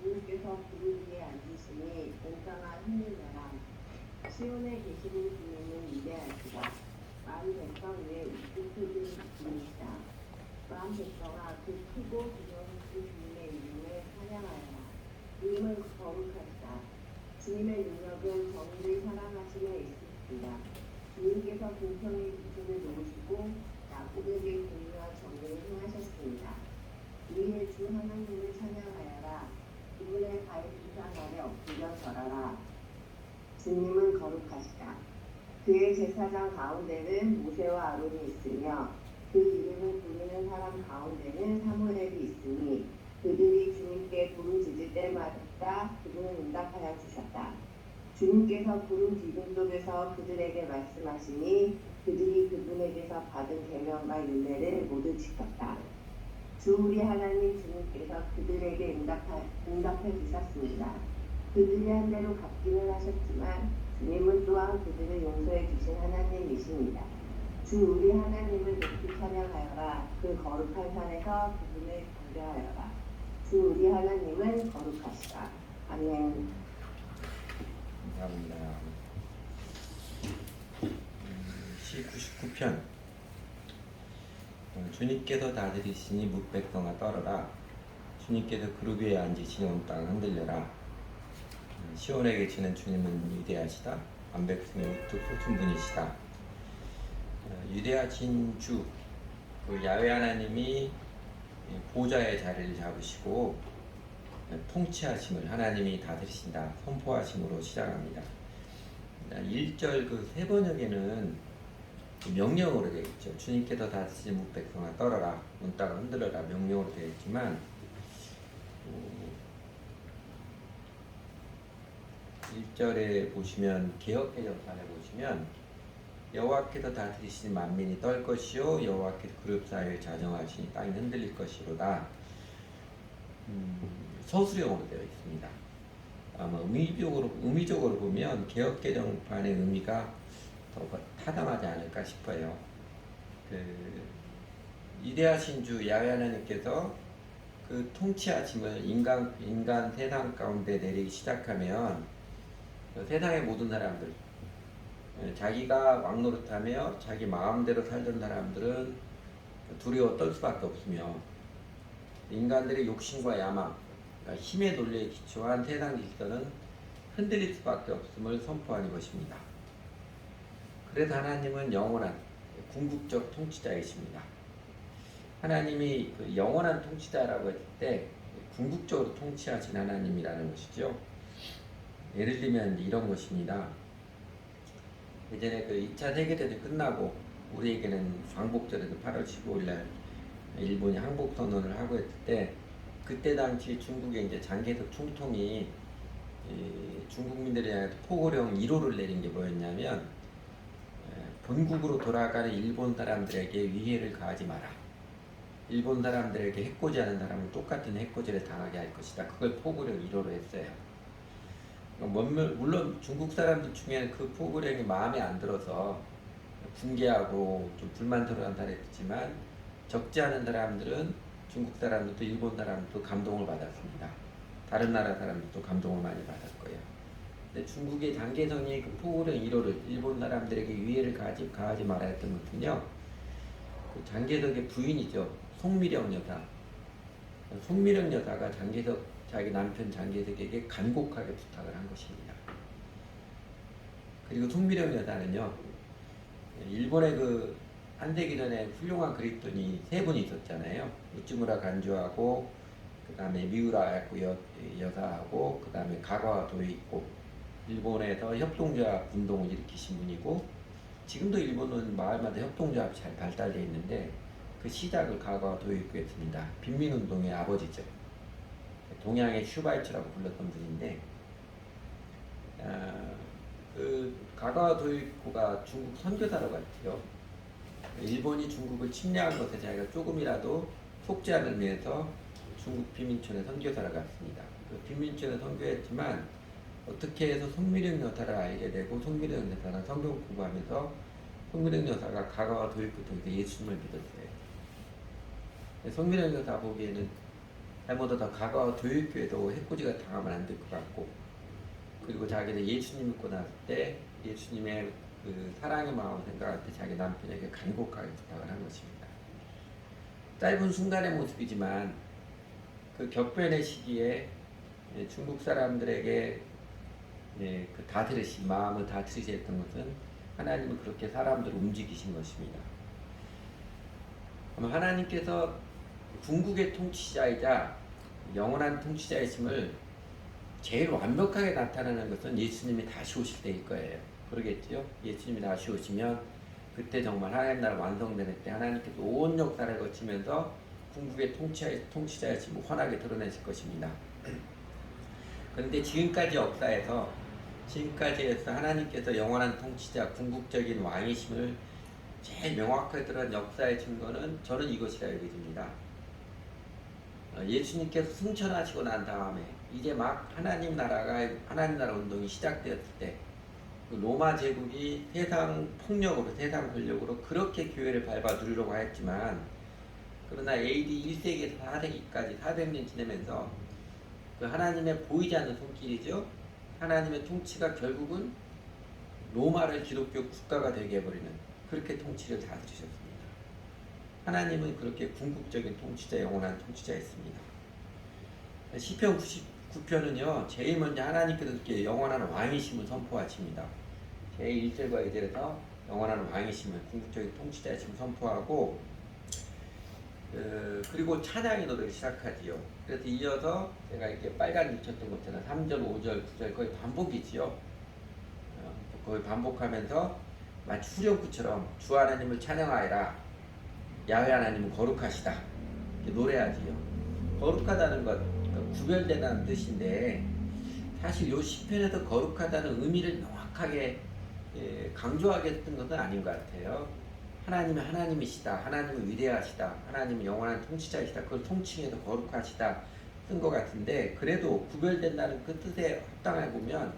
주님께서 구름 위에 앉으시니 온 땅아 흔들려라. 시온에 계시는 주님은 위대하시다. 마음 백성 위에 우뚝 서신 분이시다. 마음 백성아 그 크고 두려운 그 주님의 이름을 찬양하여라. 주님은 거룩하시다. 주님의 능력은 정의를 사랑하심에 있습니다. 주님께서 공평의 기준을 놓으시고 야곱에게 공의와 정의를 행하셨습니다. 우리의 주 하나님을 찬양하여라. 그분의 발 두상 아래 엎드려 절하라. 주님은 거룩하시다. 그의 제사장 가운데는 모세와 아론이 있으며 그 이름을 부르는 사람 가운데는 사무엘이 있으니 그들이 주님께 부르짖을 때마다 그분은 응답하여 주셨다. 주님께서 구름 기둥 속에서 그들에게 말씀하시니 그들이 그분에게서 받은 계명과 율례를 모두 지켰다. 주 우리 하나님 주님께서 그들에게 응답해 주셨습니다. 그들이 한 대로 갚기는 하셨지만 주님은 또한 그들을 용서해 주신 하나님이십니다. 주 우리 하나님을 높이 찬양하여라. 그 거룩한 산에서 그분을 경배하여라. 주 우리 하나님은 거룩하시다. 아멘. 감사합니다. 시 99편. 주님께서 다스리시니 뭇백성아 떨어라. 주님께서 그룹 위에 앉으시니 온 땅 흔들려라. 시온에 계시는 주님은 위대하시다. 암백성의 우뚝 솟은 분이시다. 위대하신 주, 그 야훼 하나님이 보좌의 자리를 잡으시고 통치하심을 하나님이 다스리신다 선포하심으로 시작합니다. 1절 그 세 번역에는 명령으로 되어 있죠. 주님께서 다스리신 뭇백성아 떨어라, 온 땅을 흔들어라 명령으로 되어 있지만 1절에 보시면 개역개정판에 보시면 여호와께서 다스리신 만민이 떨 것이요 보호하께서 그룹 사이에 자정하시니 땅이 흔들릴 것이로다. 서술형으로 되어 있습니다. 아마 의미적으로 보면 개역개정판의 의미가 더 타당하지 않을까 싶어요. 위대하신 주 야훼 하나님께서 그 통치하심을 인간 세상 가운데 내리기 시작하면 세상의 모든 사람들, 자기가 왕노릇하며 자기 마음대로 살던 사람들은 두려워 떨 수밖에 없으며 인간들의 욕심과 야망, 그러니까 힘의 논리에 기초한 세상 질서는 흔들릴 수밖에 없음을 선포하는 것입니다. 그래서 하나님은 영원한 궁극적 통치자이십니다. 하나님이 그 영원한 통치자라고 했을 때 궁극적으로 통치하신 하나님이라는 것이죠. 예를 들면 이런 것입니다. 예전에 그 2차 세계대전이 끝나고 우리에게는 광복절에도 8월 15일날 일본이 항복선언을 하고 했을 때 그때 당시 중국의 이제 장개석 총통이 중국민들에 대한 포고령 1호를 내린 게 뭐였냐면 본국으로 돌아가는 일본 사람들에게 위해를 가하지 마라. 일본 사람들에게 해코지하는 사람은 똑같은 해코지를 당하게 할 것이다. 그걸 포고령 1호로 했어요. 물론 중국 사람들 중에는 그 포고령이 마음에 안 들어서 붕괴하고 좀 불만스러운 사람이 있지만 적지 않은 사람들은 중국 사람들도 일본 사람들도 감동을 받았습니다. 다른 나라 사람들도 감동을 많이 받을 거예요. 근데 중국의 장개성이 그 포고령 1호를 일본 사람들에게 위해를 가하지 말아야 했던 것은요, 그 장개석의 부인이죠. 송미령 여사. 송미령 여사가 자기 남편 장개석에게 간곡하게 부탁을 한 것입니다. 그리고 송미령 여사는요, 일본의 그 한세기 전에 훌륭한 그리스도인이 세 분이 있었잖아요. 우찌무라 간주하고, 그 다음에 미우라 여사하고, 그 다음에 가가와 도요이코. 일본에서 협동조합 운동을 일으키신 분이고, 지금도 일본은 마을마다 협동조합이 잘 발달되어 있는데 그 시작을 가가와 도요이코였습니다. 빈민운동의 아버지죠. 동양의 슈바이처라고 불렀던 분인데, 그 가가와 도요이코가 중국 선교사로 갔죠. 일본이 중국을 침략한 것에 자기가 조금이라도 속지 않을 위해서 중국 빈민촌에 선교사로 갔습니다. 그 빈민촌에 선교했지만 어떻게 해서 송미령 여사를 알게 되고 송미령 여사가 성경 공부하면서 송미령 여사가 가가와 도요이코 통해서 예수님을 믿었어요. 송미령 여사 보기에는 잘못하다 과거 교육교회도 해코지가 당하면 안 될 것 같고, 그리고 자기는 예수님 믿고 나서 때 예수님의 그 사랑의 마음을 생각할 때 자기 남편에게 간곡하게 부탁을 한 것입니다. 짧은 순간의 모습이지만 그 격변의 시기에 중국 사람들에게 그 다스리신 마음을 다스리셨던 것은 하나님은 그렇게 사람들을 움직이신 것입니다. 하나님께서 궁극의 통치자이자 영원한 통치자이심을 제일 완벽하게 나타내는 것은 예수님이 다시 오실 때일 거예요. 그러겠죠? 예수님이 다시 오시면 그때 정말 하나님 나라 완성되는 때 하나님께서 온 역사를 거치면서 궁극의 통치자이심을 환하게 드러내실 것입니다. 그런데 지금까지 역사에서 하나님께서 영원한 통치자, 궁극적인 왕이심을 제일 명확하게 드러낸 역사의 증거는 저는 이것이라 여겨집니다. 예수님께서 승천하시고 난 다음에 이제 막 하나님 나라 운동이 시작되었을 때 그 로마 제국이 세상 폭력으로, 세상 권력으로 그렇게 교회를 밟아 누리려고 하였지만, 그러나 AD 1세기에서 4세기까지 400년 지내면서 그 하나님의 보이지 않는 손길이죠. 하나님의 통치가 결국은 로마를 기독교 국가가 되게 해버리는 그렇게 통치를 다스리셨습니다. 하나님은 그렇게 궁극적인 통치자, 영원한 통치자였습니다. 시편 99편은요, 제일 먼저 하나님께서 이렇게 영원한 왕이심을 선포하십니다. 제일 1절과 2절에서 영원한 왕이심을, 궁극적인 통치자이심을 선포하고, 그리고 찬양의 노래를 시작하지요. 그래서 이어서 제가 이렇게 빨간 줄 쳤던 것처럼 3절, 5절, 9절 거의 반복이지요. 거의 반복하면서 마치 후렴구처럼 주 하나님을 찬양하여라, 야훼 하나님은 거룩하시다, 이렇게 노래하지요. 거룩하다는 것, 그러니까 구별되다는 뜻인데, 사실 요 시편에서 거룩하다는 의미를 명확하게 강조하게 했던 것은 아닌 것 같아요. 하나님은 하나님이시다, 하나님은 위대하시다, 하나님은 영원한 통치자이시다, 그걸 통칭해서 거룩하시다 쓴 것 같은데, 그래도 구별된다는 그 뜻에 합당해 보면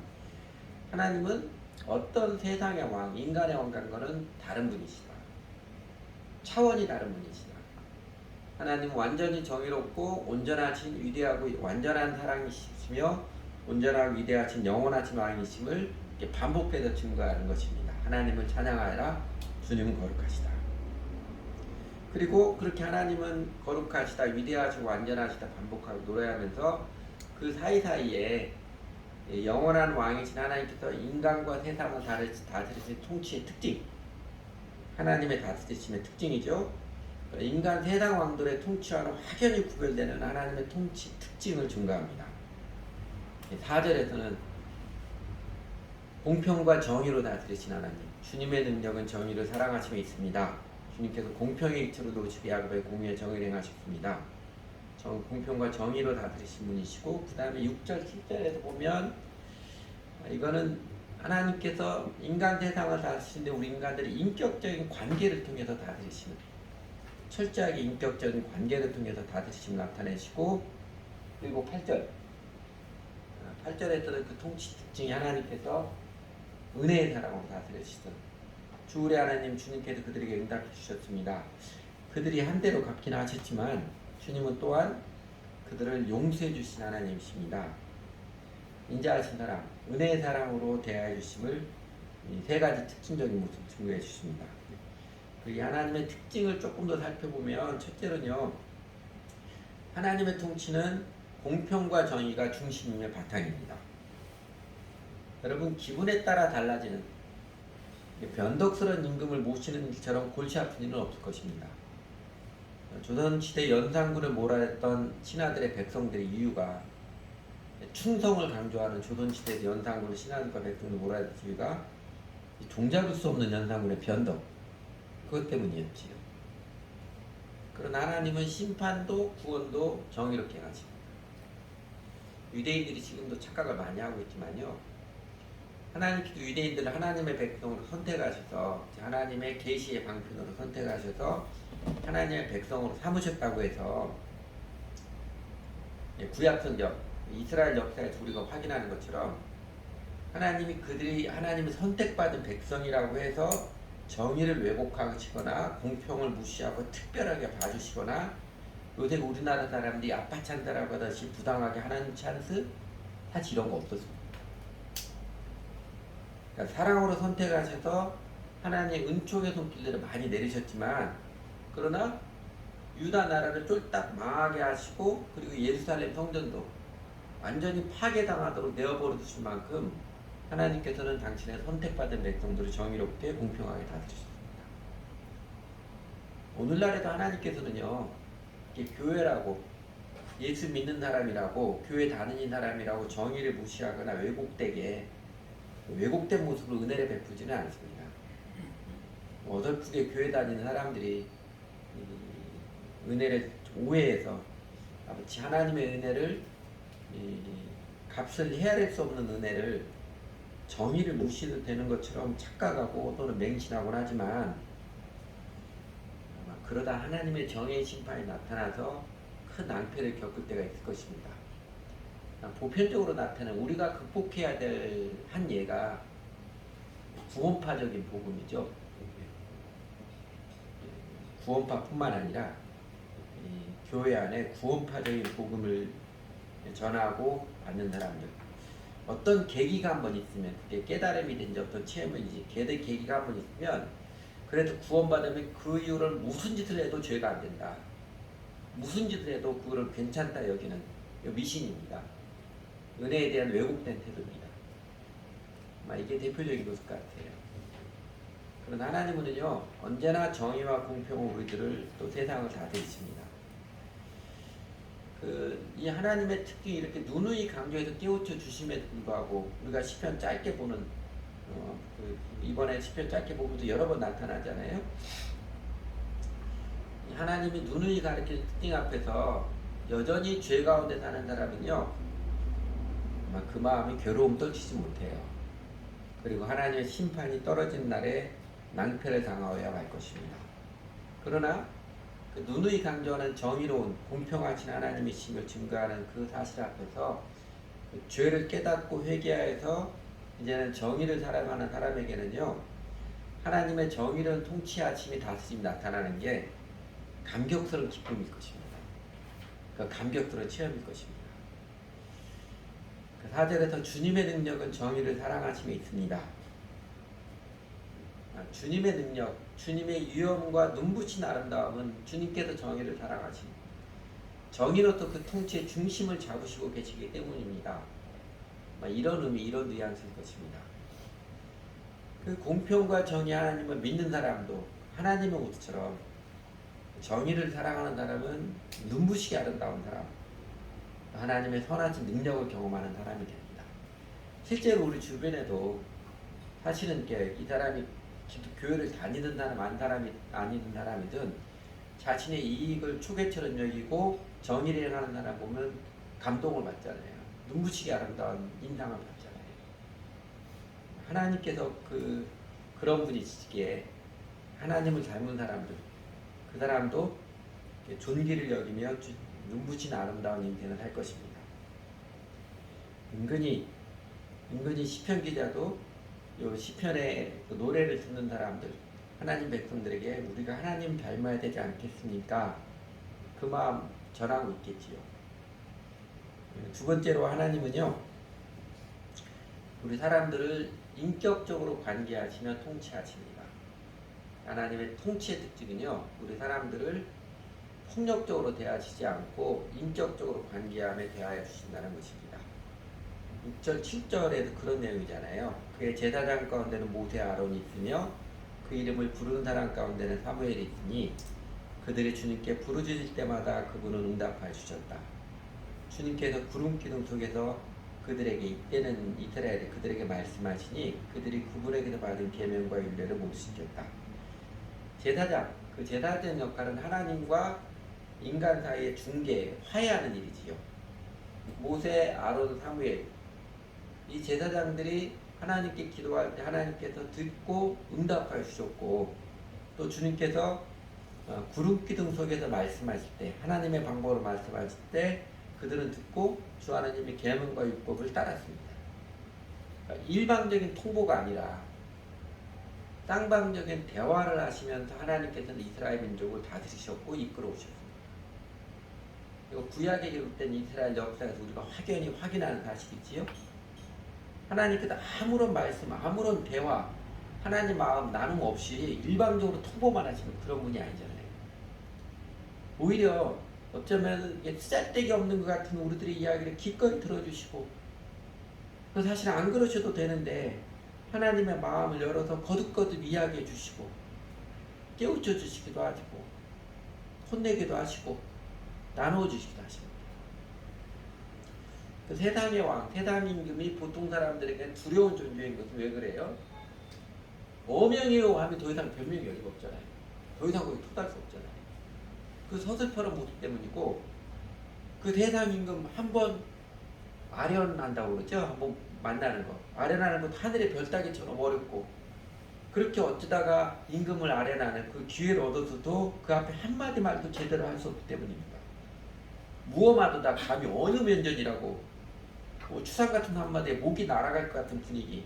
하나님은 어떤 세상의 왕, 인간의 왕과는 다른 분이시다, 차원이 다른 분이시다. 하나님은 완전히 정의롭고 온전하신, 위대하고 완전한 사랑이시며 온전하고 위대하신 영원하신 왕이심을 반복해서 증거하는 것입니다. 하나님을 찬양하여라, 주님은 거룩하시다. 그리고 그렇게 하나님은 거룩하시다, 위대하시고 완전하시다 반복하고 노래하면서 그 사이사이에 영원한 왕이신 하나님께서 인간과 세상을 다스리신 통치의 특징, 하나님의 다스리심의 특징이죠. 인간 세상 왕들의 통치와는 확연히 구별되는 하나님의 통치 특징을 증거합니다. 4절에서는 공평과 정의로 다스리신 하나님, 주님의 능력은 정의를 사랑하심에 있습니다. 주님께서 공평의 이치로 놓으시고 야곱의 공의의 정의를 행하셨습니다. 공평과 정의로 다스리신 분이시고, 그 다음에 6절, 7절에서 보면 이거는 하나님께서 인간 세상을 다스리시는데 우리 인간들이 인격적인 관계를 통해서 다스리시는, 철저하게 인격적인 관계를 통해서 다스리심을 나타내시고, 그리고 8절에서는 그 통치 특징이 하나님께서 은혜의 사랑으로 다스리시던 주 우리 하나님, 주님께서 그들에게 응답해 주셨습니다. 그들이 한 대로 갚긴 하셨지만 주님은 또한 그들을 용서해 주신 하나님이십니다. 인자하신 사랑, 은혜의 사랑으로 대하여 주심을 이 세 가지 특징적인 모습을 증거해 주십니다. 이 하나님의 특징을 조금 더 살펴보면, 첫째는요, 하나님의 통치는 공평과 정의가 중심이며 바탕입니다. 여러분, 기분에 따라 달라지는 변덕스러운 임금을 모시는 일처럼 골치 아픈 일은 없을 것입니다. 조선시대 연산군을 몰아냈던 신하들의 백성들의 이유가, 충성을 강조하는 조선시대 연산군의 신하들과 백성을 몰아냈던 이유가 종잡을 수 없는 연산군의 변덕, 그것 때문이었지요. 그러나 하나님은 심판도 구원도 정의롭게 하십니다. 유대인들이 지금도 착각을 많이 하고 있지만요, 하나님께서 유대인들을 하나님의 백성으로 선택하셔서, 하나님의 계시의 방편으로 선택하셔서 하나님의 백성으로 삼으셨다고 해서, 구약성경 이스라엘 역사에서 우리가 확인하는 것처럼 하나님이 그들이 하나님의 선택받은 백성이라고 해서 정의를 왜곡하시거나 공평을 무시하고 특별하게 봐주시거나 요새 우리나라 사람들이 아빠 찬다라고 하듯이 부당하게 하나님 찬스? 사실 이런 거 없었습니다. 그러니까 사랑으로 선택하셔서 하나님의 은총의 손길들을 많이 내리셨지만, 그러나 유다 나라를 쫄딱 망하게 하시고, 그리고 예루살렘 성전도 완전히 파괴당하도록 내어버려 두실 만큼 하나님께서는 당신의 선택받은 백성들을 정의롭게 공평하게 다스리셨습니다. 오늘날에도 하나님께서는요, 이게 교회라고, 예수 믿는 사람이라고, 교회 다니는 사람이라고 정의를 무시하거나 왜곡된 모습으로 은혜를 베풀지는 않습니다. 어설프게 교회 다니는 사람들이 은혜를 오해해서 마치 하나님의 은혜를, 값을 헤아릴 수 없는 은혜를 정의를 무시해도 되는 것처럼 착각하고 또는 맹신하곤 하지만, 그러다 하나님의 정의의 심판이 나타나서 큰 낭패를 겪을 때가 있을 것입니다. 보편적으로 나타나는 우리가 극복해야 될 한 예가 구원파적인 복음이죠. 구원파뿐만 아니라 교회 안에 구원파적인 복음을 전하고 받는 사람들, 어떤 계기가 한번 있으면, 그게 깨달음이 된지 어떤 체험이지, 계기가 한번 있으면, 그래도 구원받으면 그 이후를 무슨 짓을 해도 죄가 안 된다, 무슨 짓을 해도 그거를 괜찮다 여기는 미신입니다. 은혜에 대한 왜곡된 태도입니다. 이게 대표적인 것일 것 같아요. 그러나 하나님은요, 언제나 정의와 공평으로 우리들을 또 세상을 다스리십니다. 이 하나님의 특징이 이렇게 누누이 강조해서 깨우쳐 주심에도 불구하고, 우리가 시편 짧게 보는, 이번에 시편 짧게 보면도 여러 번 나타나잖아요. 하나님이 누누이 가르치는 특징 앞에서 여전히 죄 가운데 사는 사람은요, 그 마음이 괴로움 떨치지 못해요. 그리고 하나님의 심판이 떨어진 날에 낭패를 당하여야 할 것입니다. 그러나 누누이 강조하는 정의로운 공평하신 하나님이심을 증거하는 그 사실 앞에서 죄를 깨닫고 회개하여서 이제는 정의를 사랑하는 사람에게는요, 하나님의 정의로운 통치하심이 다스림이 나타나는 게 감격스러운 기쁨일 것입니다. 그 감격스러운 체험일 것입니다. 4절에서 주님의 능력은 정의를 사랑하심에 있습니다. 주님의 능력, 주님의 위엄과 눈부신 아름다움은 주님께서 정의를 사랑하심, 정의로서 그 통치의 중심을 잡으시고 계시기 때문입니다. 이런 의미, 이런 뉘앙스일 것입니다. 그 공평과 정의 하나님을 믿는 사람도 하나님의 모습처럼 정의를 사랑하는 사람은 눈부시게 아름다운 사람, 하나님의 선하신 능력을 경험하는 사람이 됩니다. 실제로 우리 주변에도 사실은 이 사람이 교회를 다니는 사람, 아니는 사람이든 자신의 이익을 초계처럼 여기고 정의를 행하는 사람 보면 감동을 받잖아요. 눈부시게 아름다운 인상을 받잖아요. 하나님께서 그런 분이시기에 하나님을 닮은 사람들, 그 사람도 존귀를 여기며 눈부신 아름다운 인생을 할 것입니다. 은근히 시편 기자도 이 시편의 노래를 듣는 사람들, 하나님 백성들에게 우리가 하나님 닮아야 되지 않겠습니까? 그 마음 전하고 있겠지요. 두 번째로 하나님은요, 우리 사람들을 인격적으로 관계하시며 통치하십니다. 하나님의 통치의 특징은요, 우리 사람들을 폭력적으로 대하시지 않고 인격적으로 관계하며 대하여 주신다는 것입니다. 6절, 7절에도 그런 내용이잖아요. 그의 제사장 가운데는 모세, 아론이 있으며 그 이름을 부르는 사람 가운데는 사무엘이 있으니 그들이 주님께 부르짖을 때마다 그분은 응답하여 주셨다. 주님께서 구름 기둥 속에서 그들에게, 이때는 이스라엘이 그들에게 말씀하시니 그들이 그분에게서 받은 계명과 율례를 모두 지켰다. 제사장, 그 제사장 역할은 하나님과 인간 사이의 중개, 화해하는 일이지요. 모세, 아론, 사무엘, 이 제사장들이 하나님께 기도할 때 하나님께서 듣고 응답하여 주셨고, 또 주님께서 구름 기둥 속에서 말씀하실 때, 하나님의 방법으로 말씀하실 때 그들은 듣고 주 하나님의 계명과 율법을 따랐습니다. 그러니까 일방적인 통보가 아니라 쌍방적인 대화를 하시면서 하나님께서는 이스라엘 민족을 다스리셨고 이끌어 오셨습니다. 이거 구약에 기록된 이스라엘 역사에서 우리가 확연히 확인하는 사실이지요. 하나님께서 아무런 말씀, 아무런 대화, 하나님 마음 나눔 없이 일방적으로 통보만 하시는 그런 분이 아니잖아요. 오히려 어쩌면 쓰잘데기 없는 것 같은 우리들의 이야기를 기꺼이 들어주시고, 그 사실 안 그러셔도 되는데 하나님의 마음을 열어서 거듭거듭 이야기해 주시고 깨우쳐 주시기도 하시고 혼내기도 하시고 나누어 주시기도 하십니다. 그 세상의 왕, 세상 임금이 보통 사람들에게 두려운 존재인 것은 왜 그래요? 어명이요 하면 더 이상 변명이 여기가 없잖아요. 더 이상 거기 토달 수 없잖아요. 그 서슬퍼런 모습 때문이고, 그 세상 임금 한번 아련한다고 그러죠. 한번 만나는 거. 아련하는 것 하늘의 별 따기처럼 어렵고, 그렇게 어쩌다가 임금을 아련하는 그 기회를 얻어서도 그 앞에 한마디 말도 제대로 할 수 없기 때문입니다. 무엄하도 다 감히 어느 면전이라고, 뭐 추상 같은 한마디에 목이 날아갈 것 같은 분위기.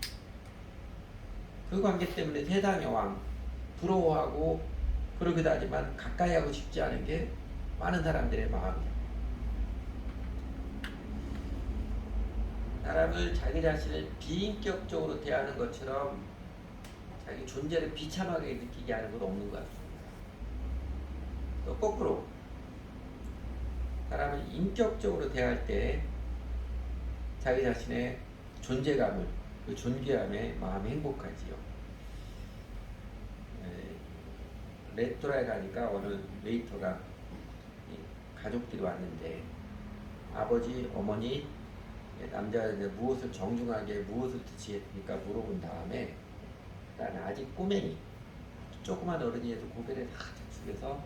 그 관계 때문에 세상의 왕 부러워하고 그러기도 하지만 가까이 하고 싶지 않은 게 많은 사람들의 마음이에요. 사람을 자기 자신을 비인격적으로 대하는 것처럼 자기 존재를 비참하게 느끼게 하는 건 없는 것 같습니다. 또 거꾸로 사람을 인격적으로 대할 때 자기 자신의 존재감을, 그 존귀함에 마음이 행복하지요. 레스토랑에 가니까 어느 웨이터가 가족들이 왔는데 아버지, 어머니, 남자가 무엇을 정중하게 무엇을 드시겠습니까 물어본 다음에 그다음에 아직 꼬맹이 조그만 어른이라도 고개를 살짝 숙여서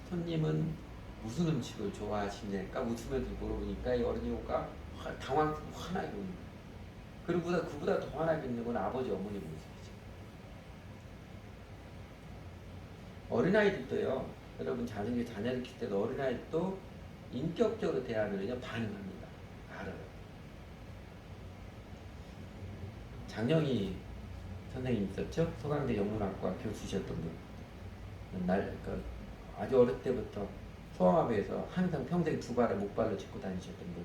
손님은 무슨 음식을 좋아하시니까 웃으면서 물어보니까 이 어른이가 당황스럽고 화나게 웃는 거예요. 그리고 그보다 더 화나게 웃는 건 아버지, 어머니 모습이죠. 어린아이들도요, 여러분 자녀를 키울 때도 어린아이들도 인격적으로 대하면요 반응합니다. 알아요. 장영희 선생님 있었죠? 서강대 영문학과 교수셨던 분. 아주 어릴 때부터 소아마비에서 항상 평생 두 발을 목발로 짚고 다니셨던 분.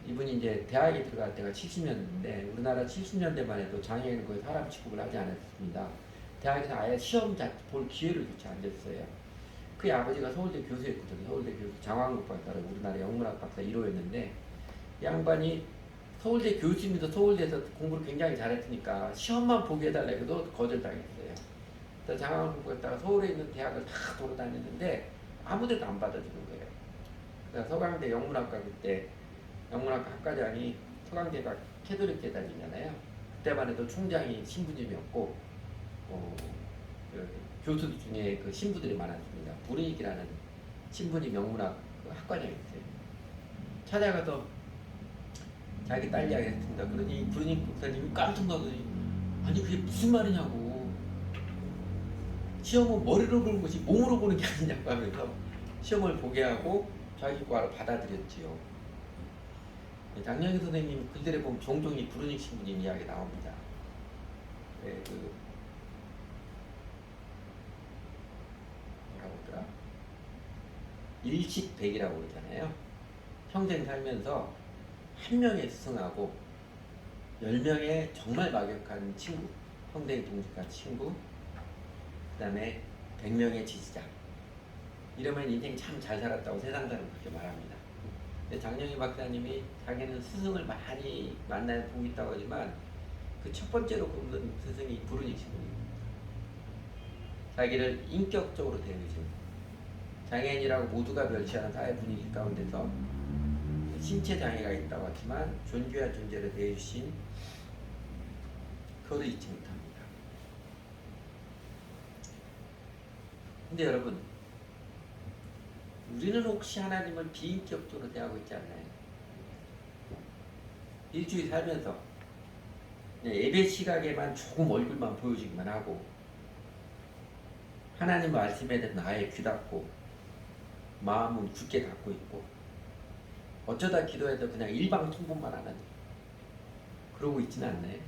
이분이 이제 대학에 들어갈 때가 70년대인데 우리나라 70년대만 해도 장애인은 거의 사람 취급을 하지 않았습니다. 대학에서 아예 시험 볼 기회를 조차 안 줬어요. 그의 아버지가 서울대 교수였거든요. 서울대 교수 장황국 박사로 우리나라 영문학 박사 1호였는데 이 양반이 서울대 교수님도 서울대에서 공부를 굉장히 잘했으니까 시험만 보게 해달라 해도 거절당했어요. 그래서 장황국 박사가 서울에 있는 대학을 다 돌아다녔는데 아무데도 안 받아주는 거예요. 그래서 서강대 영문학과 그때 영문학과 학과장이 서강대가 캐톨릭 재단이잖아요. 그때만 해도 총장이 신부님이었고 교수들 중에 그 신부들이 많았습니다. 브루닉이라는 신부님 영문학 그 학과장이었어요. 찾아가서 자기 딸 이야기 했습니다. 그러니 브루닉 목사님이 깜짝 놀더니 아니 그게 무슨 말이냐고, 시험은 머리로 보는 것이 몸으로 보는 게 아니냐고 하면서 시험을 보게 하고 자기 과로 받아들였지요. 장영희 선생님 글들에 보면 종종 이 브루닉 신부님 이야기 나옵니다. 뭐라고 하더라? 일식백이라고 그러잖아요. 평생 살면서 한 명의 스승하고 10명의 정말 막역한 친구, 평생 동직한 친구, 그 다음에 100명의 지지자. 이러면 인생 참 잘 살았다고 세상 사람 그렇게 말합니다. 근데 장영희 박사님이 자기는 스승을 많이 만나서 보고 있다고 하지만 그 첫 번째로 꼽는 스승이 브루닉 신부입니다. 자기를 인격적으로 대해주신, 장애인이라고 모두가 멸시하는 사회 분위기 가운데서 신체 장애가 있다고 하지만 존귀한 존재로 대해주신 그거를 잊지 못합니다. 근데 여러분, 우리는 혹시 하나님을 비인격적으로 대하고 있지 않나요? 일주일 살면서 예배 시각에만 조금 얼굴만 보여주기만 하고 하나님 말씀에 대해서 아예 귀 닫고 마음은 굳게 갖고 있고 어쩌다 기도해도 그냥 일방 통보만 하는, 그러고 있지는 않나요?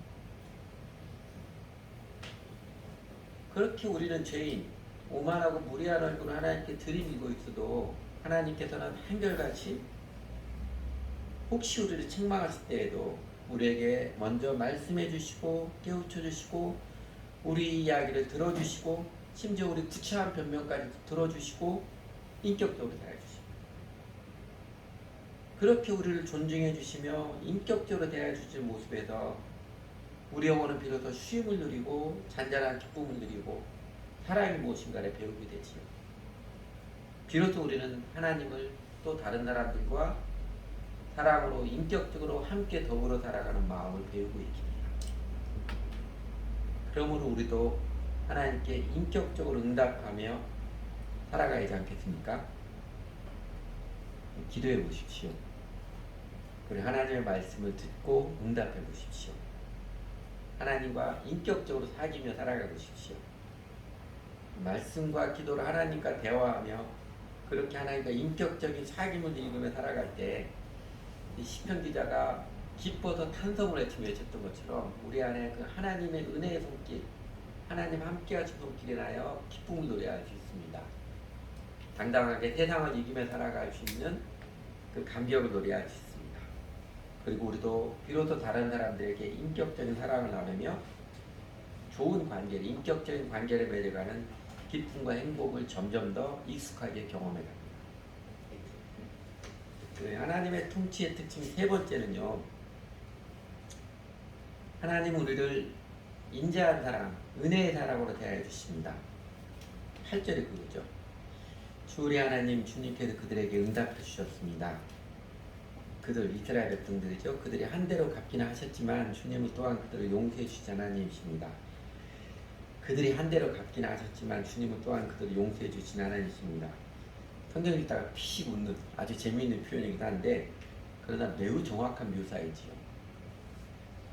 그렇게 우리는 죄인, 오만하고 무리한 얼굴을 하나님께 들이밀고 있어도 하나님께서는 한결같이 혹시 우리를 책망하실 때에도 우리에게 먼저 말씀해 주시고 깨우쳐 주시고 우리 이야기를 들어주시고 심지어 우리 구차한 변명까지 들어주시고 인격적으로 대해주시고 그렇게 우리를 존중해 주시며 인격적으로 대해 주신 모습에서 우리 영혼은 비로소 쉼을 누리고 잔잔한 기쁨을 누리고 사랑이 무엇인가를 배우게 되지요. 비로소 우리는 하나님을 또 다른 사람들과 사랑으로 인격적으로 함께 더불어 살아가는 마음을 배우고 있습니다. 그러므로 우리도 하나님께 인격적으로 응답하며 살아가야지 않겠습니까? 기도해 보십시오. 그리고 하나님의 말씀을 듣고 응답해 보십시오. 하나님과 인격적으로 사귀며 살아가 보십시오. 말씀과 기도로 하나님과 대화하며 그렇게 하나님과 인격적인 사귐을 읽으며 살아갈 때 시편 기자가 기뻐서 탄성을 외치며 외쳤던 것처럼 우리 안에 그 하나님의 은혜의 손길, 하나님 함께 하신 손길에 인하여 기쁨을 노래할 수 있습니다. 당당하게 세상을 이기며 살아갈 수 있는 그 감격을 노래할 수 있습니다. 그리고 우리도 비로소 다른 사람들에게 인격적인 사랑을 나누며 좋은 관계를, 인격적인 관계를 맺어가는 기쁨과 행복을 점점 더 익숙하게 경험해 갑니다. 하나님의 통치의 특징 세 번째는요, 하나님 우리를 인자한 사랑, 은혜의 사랑으로 대하여 주십니다. 8절에 그거죠. 주 우리 하나님 주님께서 그들에게 응답해 주셨습니다. 그들 이스라엘 백성들이죠. 그들이 한 대로 갚기는 하셨지만 주님은 또한 그들을 용서해 주신 하나님이십니다. 그들이 한 대로 갚기는 하셨지만 주님은 또한 그들을 용서해 주신 하나님이십니다. 성경 읽다가 피식 웃는 아주 재미있는 표현이기도 한데 그러나 매우 정확한 묘사이지요.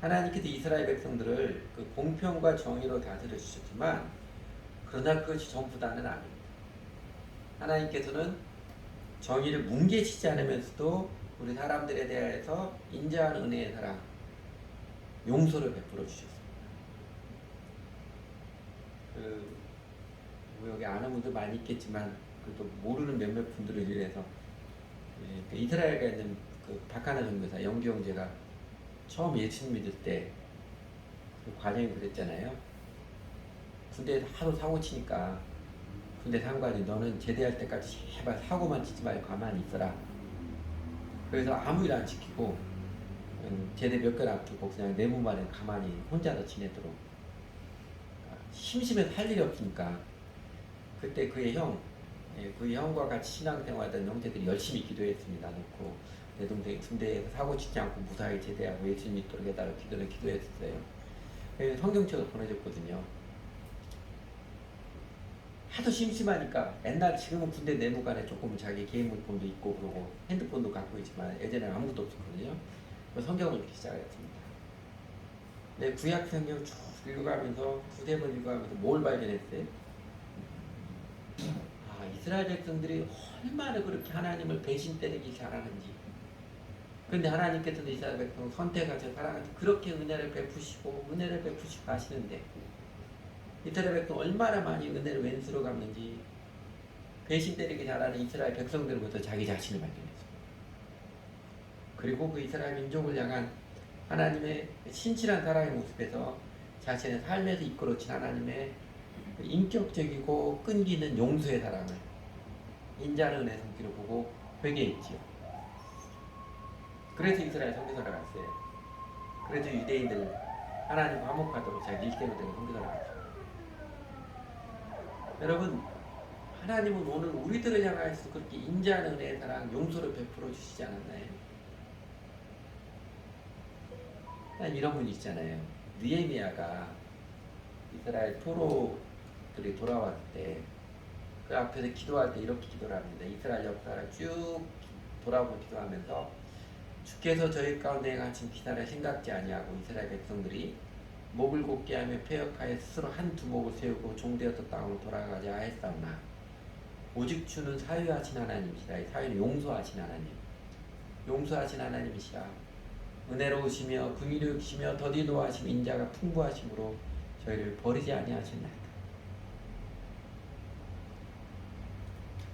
하나님께서 이스라엘 백성들을 그 공평과 정의로 다스려 주셨지만 그러나 그것이 전부다는 아닙니다. 하나님께서는 정의를 뭉개시지 않으면서도 우리 사람들에 대해서 인자한 은혜의 사랑, 용서를 베풀어 주셨습니다. 여기 아는 분들 많이 있겠지만 또 모르는 몇몇 분들을 위해서 이스라엘에 있는 그 박하나 선교사 영기 형제가 처음 예수 믿을 때 그 과정이 그랬잖아요. 군대에서 하도 사고 치니까 군대 상관이 너는 제대할 때까지 제발 사고만 치지 말고 가만히 있어라. 그래서 아무 일 안 시키고 제대 몇 개를 앞두고 그냥 내무반에 가만히 혼자서 지내도록 심심해서 할 일이 없으니까 그때 그의 형과 같이 신앙생활하던 형제들이 열심히 기도했습니다. 놓고 내 동생이 군대에서 사고 치지 않고 무사히 제대하고 예수 믿도록 해달라고 기도했었어요. 성경책을 보내줬거든요. 하도 심심하니까 지금은 군대 내무관에 조금 자기 개인 물품도 있고 그러고 핸드폰도 갖고 있지만 예전에는 아무것도 없었거든요. 성경을 읽기 시작했습니다. 내 구약 성경 쭉 읽어가면서 두세 번 읽어가면서 뭘 발견했어요? 이스라엘 백성들이 얼마나 그렇게 하나님을 배신 때리기 잘하는지. 근데 하나님께서는 이스라엘 백성을 선택하셔서 사랑하셔서 그렇게 은혜를 베푸시고 하시는데 이스라엘 백성 얼마나 많이 은혜를 왼수로 갚는지 배신 때리기 잘하는 이스라엘 백성들부터 자기 자신을 발견했습니다. 그리고 그 이스라엘 민족을 향한 하나님의 신실한 사랑의 모습에서 자신의 삶에서 이끌어진 하나님의 인격적이고 끈기는 용서의 사랑을 인자한 은혜의 손길을 보고 회개했지요. 그래서 이스라엘 선교사를 갔어요. 그래서 유대인들 하나님 화목하도록 잘 일대로 되는 선교사를 갔죠. 여러분, 하나님은 오늘 우리들을 향하여서 그렇게 인자한 은혜의 사랑, 용서를 베풀어 주시지 않았나요? 이런 분이 있잖아요. 느헤미야가 이스라엘 포로들이 돌아왔을 때 그 앞에서 기도할 때 이렇게 기도를 합니다. 이스라엘 역사를 쭉 돌아보고 기도하면서 주께서 저희 가운데 행하신 기사를 생각지 아니하고 이스라엘 백성들이 목을 곧게 하며 폐역하여 스스로 한 두목을 세우고 종되었던 땅으로 돌아가자 했사오나 오직 주는 사유하신 하나님이시라. 사유는 용서하신 하나님, 용서하신 하나님이시라. 은혜로우시며 긍휼히시며 더디 노하심 인자가 풍부하심으로 저희를 버리지 아니하셨나이다.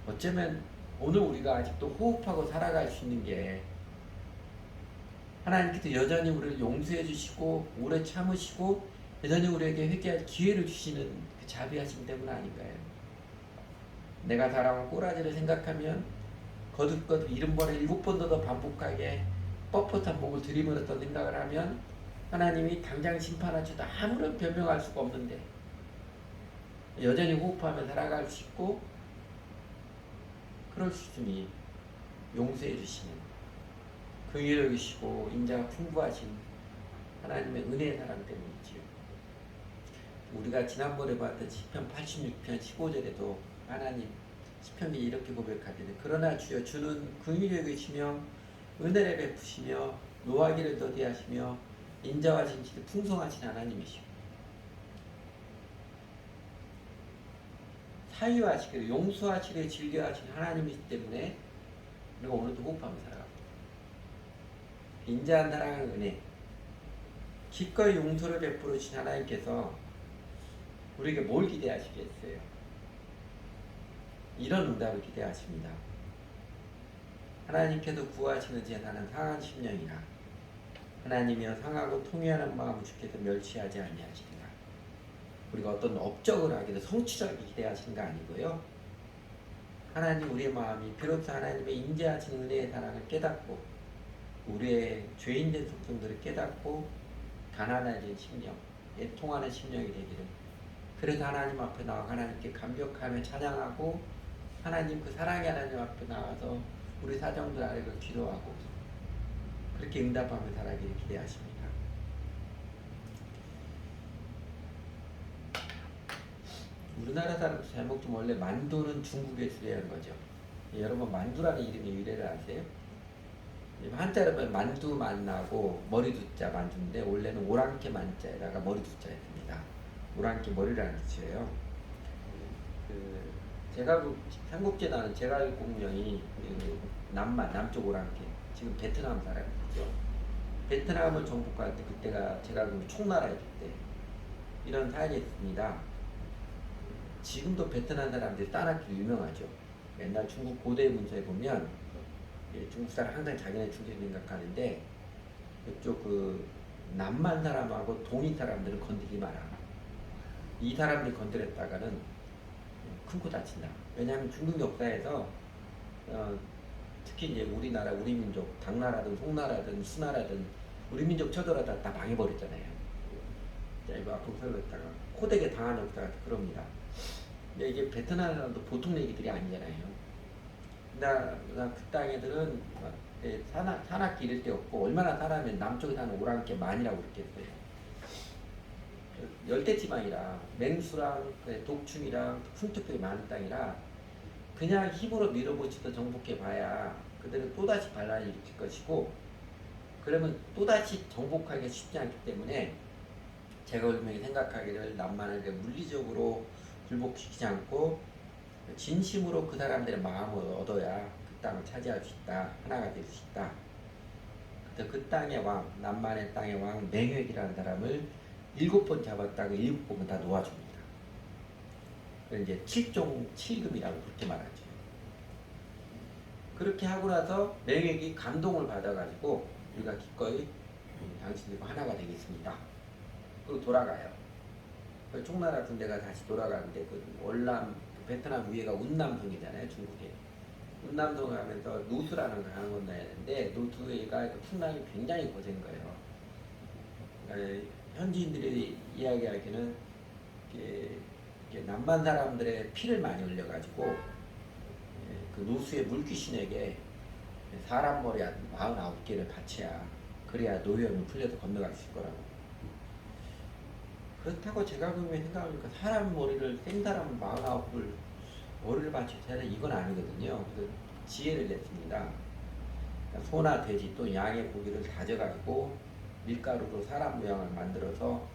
어쩌면 오늘 우리가 아직도 호흡하고 살아갈 수 있는 게 하나님께서 여전히 우리를 용서해 주시고 오래 참으시고 여전히 우리에게 회개할 기회를 주시는 그 자비하심 때문 아닌가요? 내가 살아온 꼬라지를 생각하면 거듭거듭 잃은 벌을 7번도 더 반복하게 뻣뻣한 목을 들이밀었던 생각을 하면 하나님이 당장 심판하셔도 아무런 변명할 수가 없는데 여전히 호흡하며 살아갈 수 있고 그럴 수 있으니 용서해 주시는 긍휼히 여기시고 인자가 풍부하신 하나님의 은혜의 사랑 때문이지요. 우리가 지난번에 봤던 시편 86편 15절에도 하나님 시편이 이렇게 고백하기를 그러나 주여 주는 긍휼히 여기시며 은혜를 베푸시며 노하기를 더디하시며 인자와 진실이 풍성하신 하나님이시오. 사유하시기를 용서하시기를 즐겨하시는 하나님이기 때문에 우리가 오늘도 호흡하며 살아갑니다. 인자한 사랑의 은혜 기꺼이 용서를 베풀어 주신 하나님께서 우리에게 뭘 기대하시겠어요? 이런 응답을 기대하십니다. 하나님께서 구하시는 제사는 상한 심령이라 하나님이여 상하고 통회하는 마음을 주께서 멸시하지 아니하시리라. 우리가 어떤 업적을 하기도 성취적이게 기대하시는 거 아니고요. 하나님 우리의 마음이 비로소 하나님의 인자하신 은혜의 사랑을 깨닫고 우리의 죄인된 속성들을 깨닫고 가난해진 심령, 애통하는 심령이 되기를 그래서 하나님 앞에 나와 하나님께 감격하며 찬양하고 하나님 그 사랑의 하나님 앞에 나와서 우리 사정들 아래로 기도하고 그렇게 응답하며 살아기를 기대하십니다. 우리나라 사람들 잘 먹지만 원래 만두는 중국에서 유래한 거죠. 여러분 만두라는 이름의 유래를 아세요? 한자로 만두 만나고 머리두자 만두인데 원래는 오랑캐 만자에다가 머리두자였습니다. 오랑캐 머리라는 뜻이에요. 제가 삼국지에 나오는 제갈공명이 남만 남쪽 오랑캐 지금 베트남 사람이죠. 베트남을 정복할 때 그때가 제갈공명 총나라였을 때 이런 사연이 있습니다. 지금도 베트남 사람들이 따라키로 유명하죠. 옛날 중국 고대 문서에 보면 중국 사람 항상 자기네 중심 생각하는데 이쪽 그 남만 사람하고 동인 사람들은 건드리지 마라. 이 사람들 건드렸다가는 큰 코 다친다. 왜냐하면 중국 역사에서 특히 이제 우리나라 우리 민족 당나라든 송나라든 수나라든 우리 민족 쳐들어다 다 망해버렸잖아요. 자 이거 앞으로 설명했다가 호되게 당한 역사가 그럽니다. 근데 이게 베트남 사람도 보통 얘기들이 아니잖아요. 나 그 땅에들은 산악 기를 데 없고 얼마나 사람이 남쪽에 사는 오랑캐 많이라고 그랬겠어요. 열대지방이라 맹수랑 독충이랑 풍토병이 많은 땅이라 그냥 힘으로 밀어붙여서 정복해봐야 그들은 또다시 반란을 일으킬 것이고 그러면 또다시 정복하기가 쉽지 않기 때문에 제가 분명히 생각하기를 남만을 물리적으로 굴복시키지 않고 진심으로 그 사람들의 마음을 얻어야 그 땅을 차지할 수 있다. 하나가 될 수 있다. 그래서 그 땅의 왕, 남만의 땅의 왕 맹획이라는 사람을 7번 잡았다가 7번은 다 놓아줍니다. 그래서 이제 7종 7금이라고 그렇게 말하죠. 그렇게 하고 나서 맹획이 감동을 받아가지고 우리가 기꺼이 당신들과 하나가 되겠습니다. 그리고 돌아가요. 그 총나라 군대가 다시 돌아가는데 그 월남 베트남 위에가 운남성이잖아요, 중국에. 운남성 하면서 노수라는 강을 건너야 하는데 노수가 그 풍랑이 굉장히 거센 거예요. 현지인들이 이야기하기는 남만 사람들의 피를 많이 흘려가지고 그 노수의 물귀신에게 사람 머리 한 49개를 바쳐야 그래야 노염이 풀려서 건너갈 수 있을 거라고. 그렇다고 제가 보면 생각하니까 사람 머리를 생사람 49을 머리를 바쳐야 돼 이건 아니거든요. 그래서 지혜를 냈습니다. 그러니까 소나 돼지 또 양의 고기를 다져가지고 밀가루로 사람 모양을 만들어서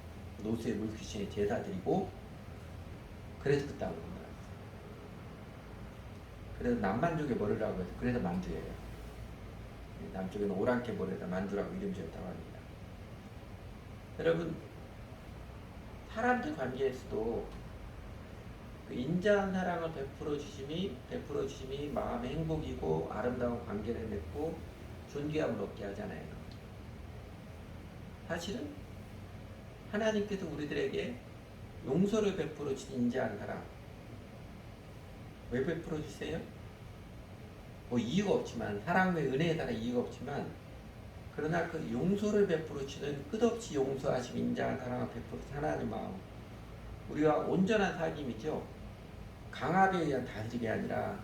노수의 물귀신에 제사 드리고 그래서 그 땅으로 건너갔어요. 그래서 남만족의 머리라고 해서 그래서 만두예요. 남쪽에는 오랑캐 머리에다 만두라고 이름 지었다고 합니다. 여러분 사람들 관계에서도 그 인자한 사랑을 베풀어 주심이 마음의 행복이고 아름다운 관계를 맺고 존귀함을 얻게 하잖아요. 사실은 하나님께서 우리들에게 용서를 베풀어 주신 인자한 사랑, 왜 베풀어 주세요? 뭐 이유가 없지만, 사랑의 은혜에 따라 이유가 없지만, 그러나 그 용서를 베풀어 주는 끝없이 용서하심 인자한 사랑을 베풀어 주신 하나님 마음, 우리가 온전한 사귐이죠. 강압에 의한 다스림이 아니라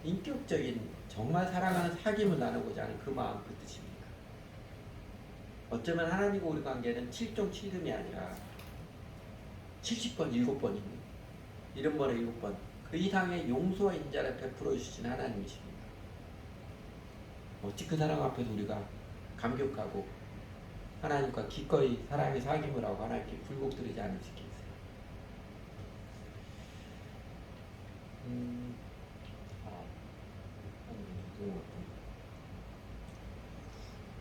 인격적인 정말 사랑하는 사귐을 나누고자 하는 그 마음, 그 뜻입니다. 어쩌면 하나님과 우리 관계는 7종 7금이 아니라 70번 7번입니다. 70번에 7번 그 이상의 용서와 인자를 베풀어 주신 하나님이십니다. 어찌 그 사랑 앞에서 우리가 감격하고 하나님과 기꺼이 사랑의 사귐을 하고 하나님께 굴복드리지 않을 수 있겠어요.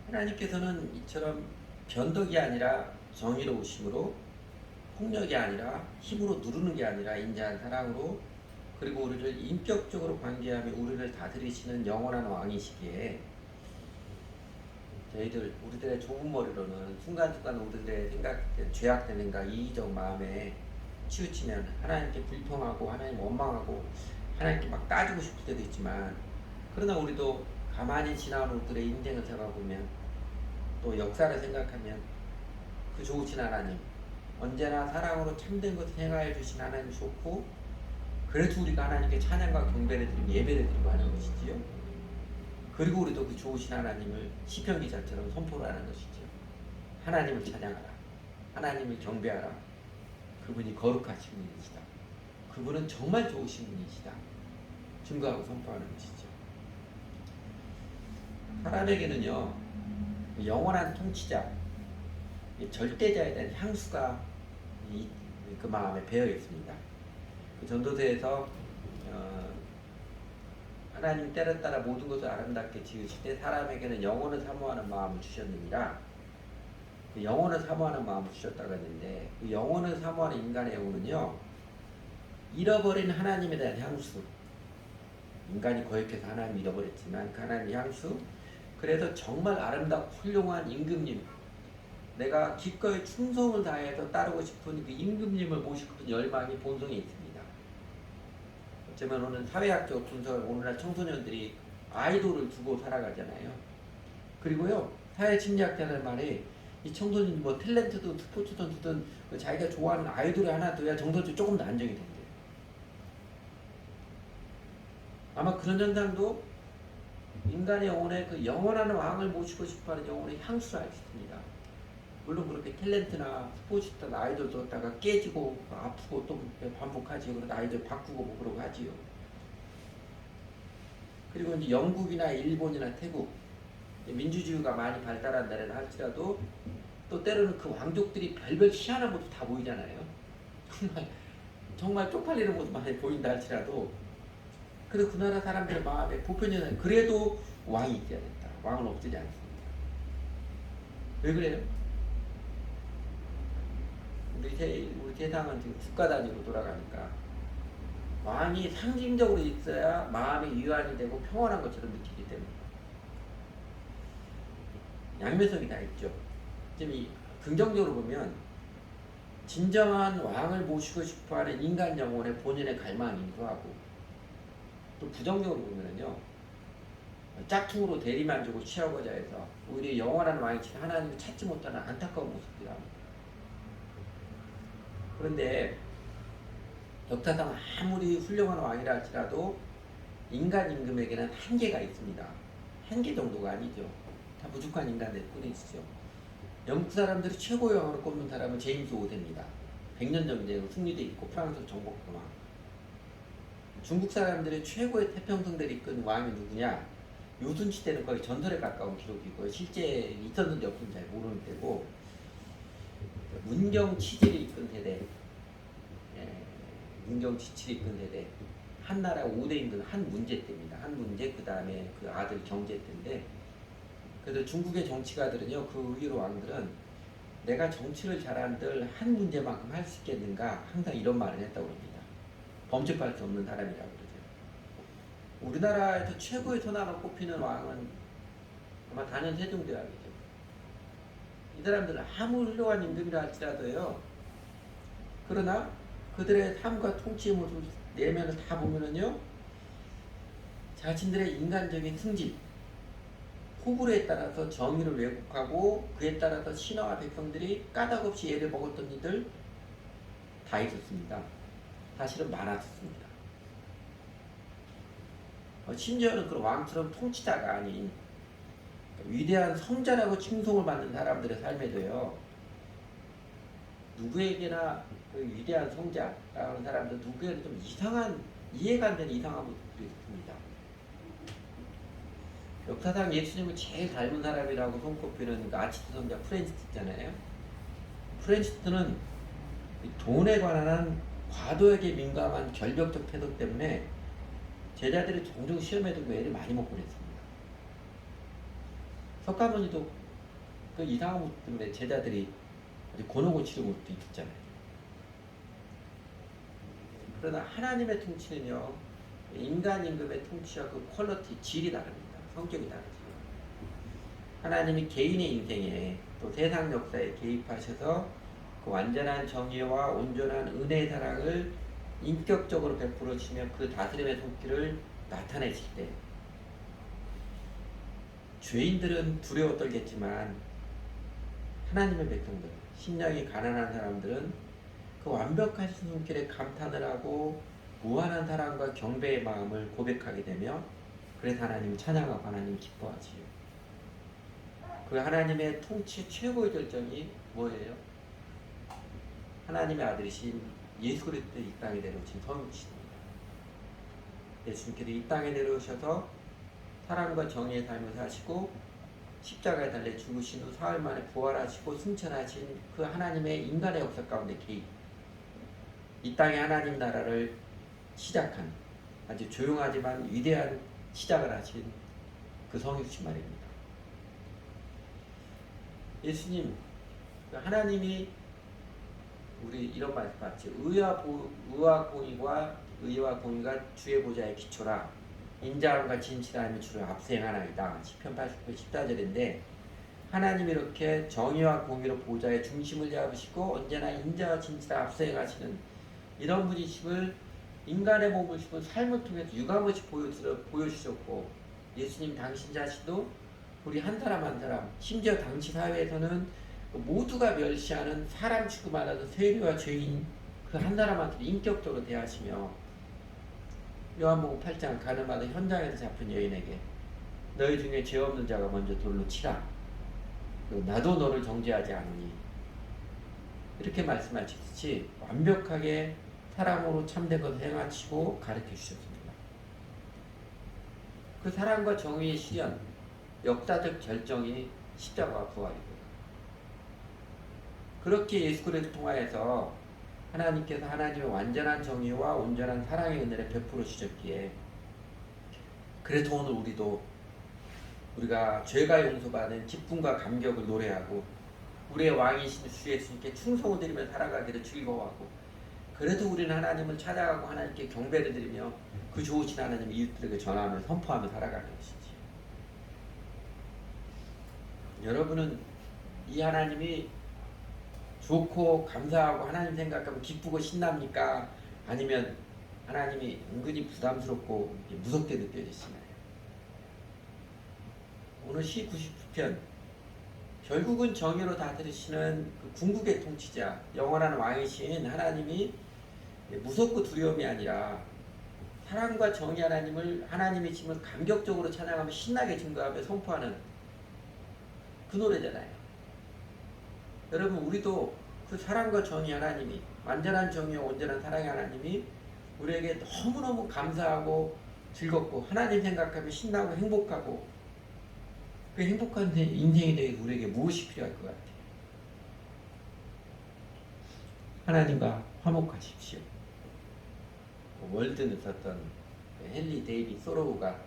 하나님께서는 이처럼 변덕이 아니라 정의로우심으로, 폭력이 아니라 힘으로 누르는 게 아니라 인자한 사랑으로, 그리고 우리를 인격적으로 관계하며 우리를 다스리시는 영원한 왕이시기에, 우리들의 좁은 머리로는 순간순간 우리들의 생각된 죄악된 생각, 이기적 마음에 치우치면 하나님께 불평하고 하나님 원망하고 하나님께 막 따지고 싶을 때도 있지만, 그러나 우리도 가만히 지나온 우리들의 인생을 살아보면, 또 역사를 생각하면 그 좋으신 하나님, 언제나 사랑으로 참된 것을 행하여 주신 하나님 좋고, 그래도 우리가 하나님께 찬양과 경배를 드리고 예배를 드리고 하는 것이지요. 그리고 우리도 그 좋으신 하나님을 시편 기자처럼 선포를 하는 것이죠. 하나님을 찬양하라, 하나님을 경배하라, 그분이 거룩하신 분이시다, 그분은 정말 좋으신 분이시다, 증거하고 선포하는 것이죠. 사람에게는요, 영원한 통치자, 절대자에 대한 향수가 그 마음에 배어 있습니다. 그 전도서에서 하나님 때를 따라 모든 것을 아름답게 지으실 때 사람에게는 영혼을 사모하는 마음을 주셨느니라. 그 영혼을 사모하는 마음을 주셨다고 했는데, 그 영혼을 사모하는 인간의 영혼은요, 잃어버린 하나님에 대한 향수, 인간이 거역해서 하나님 잃어버렸지만 그 하나님의 향수, 그래서 정말 아름답고 훌륭한 임금님, 내가 기꺼이 충성을 다해서 따르고 싶은 그 임금님을 모시고 싶은 열망이 본성에 있습니다. 어쩌면 오늘 사회학적 분석을, 오늘날 청소년들이 아이돌을 두고 살아가잖아요. 그리고요, 사회심리학자들 말에 이 청소년이 뭐 탤런트든 스포츠 선수든 그 자기가 좋아하는 아이돌이 하나 둬야 정서적으로 조금 더 안정이 된대요. 아마 그런 현상도 인간의 영혼에 그 영원한 왕을 모시고 싶어하는 영혼의 향수를 알 수 있습니다. 물론 그렇게 탤런트나 스포츠든 아이돌 뒀다가 깨지고 아프고 또 반복하지요. 그러다 아이돌 바꾸고 뭐 그러고 하지요. 그리고 이제 영국이나 일본이나 태국, 민주주의가 많이 발달한 나라를 할지라도 또 때로는 그 왕족들이 별별 희한한 모습 다 보이잖아요. 정말 쪽팔리는 모습 많이 보인다 할지라도, 그래도 그 나라 사람들의 마음에 보편적인, 그래도 왕이 있어야 된다, 왕은 없애지 않습니다. 왜 그래요? 우리 세상은 지금 국가 단위로 돌아가니까 왕이 상징적으로 있어야 마음이 유한이 되고 평온한 것처럼 느끼기 때문에 양면성이 다 있죠. 지금 긍정적으로 보면 진정한 왕을 모시고 싶어하는 인간 영혼의 본연의 갈망이 인도하고, 또 부정적으로 보면은요, 짝퉁으로 대리만족을 취하고자 해서 우리 영원한 왕이신 하나님을 찾지 못하는 안타까운 모습들이 합니다. 그런데 역사상 아무리 훌륭한 왕이라 할지라도 인간 임금에게는 한계가 있습니다. 한계 정도가 아니죠. 다 부족한 인간들 뿐이시죠. 영국 사람들이 최고의 왕으로 꼽는 사람은 제임스 5세입니다. 100년 전쟁으로 승리도 있고 프랑스 정복한 왕. 중국 사람들의 최고의 태평성대를 이끈 왕이 누구냐? 요순시 때는 거의 전설에 가까운 기록이고요. 실제 있었는지 없었는지 잘 모르는 때고, 문경치질을 이끈 세대, 문경치질을 이끈 세대, 한나라 5대 임금 한문제 때입니다. 한문제, 그 다음에 그 아들 경제 때인데, 그래서 중국의 정치가들은요, 그 위로 왕들은 내가 정치를 잘한들 한 문제만큼 할 수 있겠는가, 항상 이런 말을 했다고 합니다. 범접할 수 없는 사람이라고 그러죠. 우리나라에서 최고의 선왕을 꼽히는 왕은 아마 단연 세종대왕이죠. 이 사람들은 아무 훌륭한 임금이라 할지라도요. 그러나 그들의 삶과 통치의 모습 내면을 다 보면은요. 자신들의 인간적인 승질, 호불호에 따라서 정의를 왜곡하고 그에 따라서 신하와 백성들이 까닭없이 애를 먹었던 일들 다 있었습니다. 사실은 많았습니다. 심지어는 그런 왕처럼 통치자가 아닌 위대한 성자라고 칭송을 받는 사람들의 삶에도요. 누구에게나 그 위대한 성자라는 사람들 누구에게나 좀 이상한 이해가 안 되는 이상한 모습들이 있습니다. 역사상 예수님을 제일 닮은 사람이라고 손꼽히는 그 아치트 성자 프란시스 있잖아요. 프란시스는 돈에 관한 과도하게 민감한 결벽적 태도 때문에 제자들이 종종 시험에 두고 애를 많이 먹고 그랬습니다. 석가모니도 그 이상한 모습 때문에 제자들이 아주 고노고 치르고 있잖아요. 그러나 하나님의 통치는요, 인간 임금의 통치와 그 퀄리티, 질이 다릅니다. 성격이 다르죠. 하나님이 개인의 인생에 또 세상 역사에 개입하셔서 그 완전한 정의와 온전한 은혜의 사랑을 인격적으로 베풀어 주시며 그 다스림의 손길을 나타내실 때 죄인들은 두려워 떨겠지만 하나님의 백성들, 심령이 가난한 사람들은 그 완벽하신 손길에 감탄을 하고 무한한 사랑과 경배의 마음을 고백하게 되며 그래서 하나님을 찬양하고 하나님을 기뻐하지요. 그 하나님의 통치 최고의 결정이 뭐예요? 하나님의 아들이신 예수 그리스도의 이 땅에 내려오신 성육신입니다. 예수님께서 이 땅에 내려오셔서 사랑과 정의의 삶을 사시고 십자가에 달려 죽으신 후 사흘 만에 부활하시고 승천하신 그 하나님의 인간의 역사 가운데 개입, 이 땅에 하나님 나라를 시작한 아주 조용하지만 위대한 시작을 하신 그 성육신 말입니다. 예수님, 하나님이 우리 이런 말씀 같이 의와 공의가 주의 보좌의 기초라 인자함과 진실함이 주를 앞세행하나이다. 시편 89편 14절인데 하나님이 이렇게 정의와 공의로 보좌의 중심을 잡으시고 언제나 인자와 진실을 앞세행하시는 이런 분이심을 인간의 몸을 입은 삶을 통해서 유감없이 보여주셨고 예수님 당신 자신도 우리 한 사람 한 사람 심지어 당시 사회에서는 모두가 멸시하는 사람 취급받아서 세리와 죄인 그 한 사람한테 인격적으로 대하시며 요한복음 8장 가늠하다 현장에서 잡힌 여인에게 너희 중에 죄 없는 자가 먼저 돌로 치라. 나도 너를 정죄하지 않으니 이렇게 말씀하시듯이 완벽하게 사랑으로 참된 것을 행하시고 가르쳐 주셨습니다. 그 사랑과 정의의 실현, 역사적 결정이 십자가와 부활입니다. 그렇게 예수 그리스도를 통하여서 하나님께서 하나님의 완전한 정의와 온전한 사랑의 은혜를 베풀어 주셨기에 그래서 오늘 우리가 죄가 용서받는 기쁨과 감격을 노래하고 우리의 왕이신 주 예수님께 충성을 드리며 살아가기를 즐거워하고 그래도 우리는 하나님을 찾아가고 하나님께 경배를 드리며 그 좋으신 하나님 이웃들에게 전하며 선포하며 살아가는 것이지. 여러분은 이 하나님이 좋고 감사하고 하나님 생각하면 기쁘고 신납니까? 아니면 하나님이 은근히 부담스럽고 무섭게 느껴지시나요? 오늘 시 99편 결국은 정의로 다스리시는 그 궁극의 통치자 영원한 왕이신 하나님이 무섭고 두려움이 아니라 사랑과 정의 하나님이심을 감격적으로 찬양하며 신나게 증거하며 선포하는 그 노래잖아요. 여러분 우리도 그 사랑과 정의 하나님이 완전한 정의와 온전한 사랑의 하나님이 우리에게 너무너무 감사하고 즐겁고 하나님 생각하며 신나고 행복하고 그 행복한 인생에 대해 우리에게 무엇이 필요할 것 같아요? 하나님과 화목하십시오. 월드는 썼던 헨리 데이비 소로우가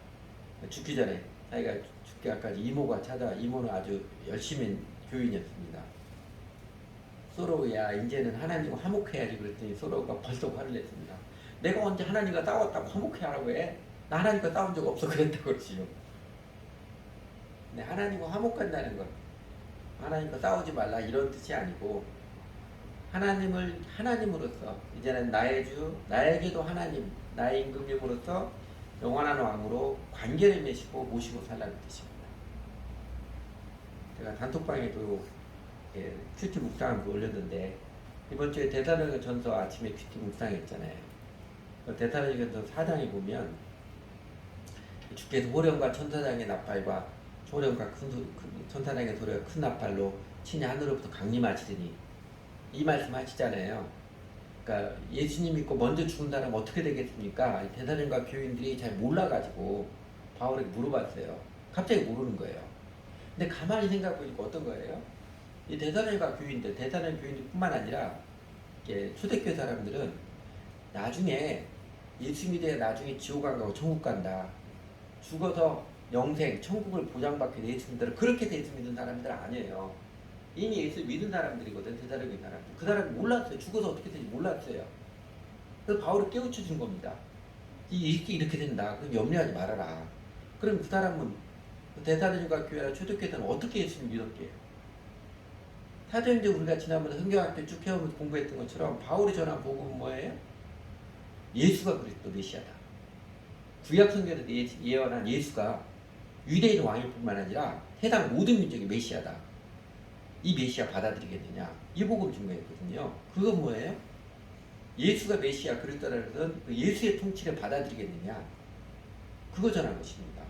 죽기 전에 자기가 죽기 전까지 이모가 이모는 아주 열심히 교인이었습니다. 소로우야 이제는 하나님과 화목해야지 그랬더니 소로우가 벌써 화를 냈습니다. 내가 언제 하나님과 싸웠다고 화목해 하라고 해? 나 하나님과 싸운 적 없어 그랬다고 그러지요. 근데 하나님과 화목한다는 것, 하나님과 싸우지 말라 이런 뜻이 아니고 하나님을 하나님으로서 이제는 나의 주, 나에게도 하나님, 나의 임금님으로서 영원한 왕으로 관계를 맺고 모시고 살라는 뜻입니다. 제가 단톡방에도 큐티 묵상을 올렸는데 이번 주에 데살로니가전서 아침에 큐티 묵상했잖아요. 데살로니가전서 4장에 보면 주께서 호령과 천사장의 나팔과 호령과 천사장의 소리가 큰 나팔로 친히 하늘로부터 강림하시더니 이 말씀 하시잖아요. 그러니까 예수님 믿고 먼저 죽은 사람 어떻게 되겠습니까? 데살로니가 교인들이 잘 몰라가지고 바울에게 물어봤어요. 갑자기 모르는 거예요. 근데 가만히 생각해보니까 어떤 거예요? 이 데살로니가 교인들, 데살로니가 교인들뿐만 아니라 초대교회 사람들은 나중에 예수 믿어야 나중에 지옥 안 가고 천국 간다. 죽어서 영생, 천국을 보장받게 예수 믿으라. 그렇게 예수 믿는 사람들 아니에요. 이미 예수 믿은 사람들이거든, 데살로니가 사람들. 그 사람이 몰랐어요. 죽어서 어떻게 되는지 몰랐어요. 그래서 바울을 깨우쳐 준 겁니다. 이렇게 된다. 그럼 염려하지 말아라. 그럼 그 사람은 데살로니가 교회나 초대교회는 어떻게 예수를 믿었게요? 사도행전 우리가 지난번에 성경학교 쭉 해오면서 공부했던 것처럼 바울이 전한 복음은 뭐예요? 예수가 그리스도 메시아다. 구약 성경에서 예언한 예수가 유대인 왕일 뿐만 아니라 세상 모든 민족의 메시아다. 이 메시아 받아들이겠느냐? 이 복음 증거했거든요. 그건 뭐예요? 예수가 메시아 그리스도라는 것은 그 예수의 통치를 받아들이겠느냐? 그거 전한 것입니다.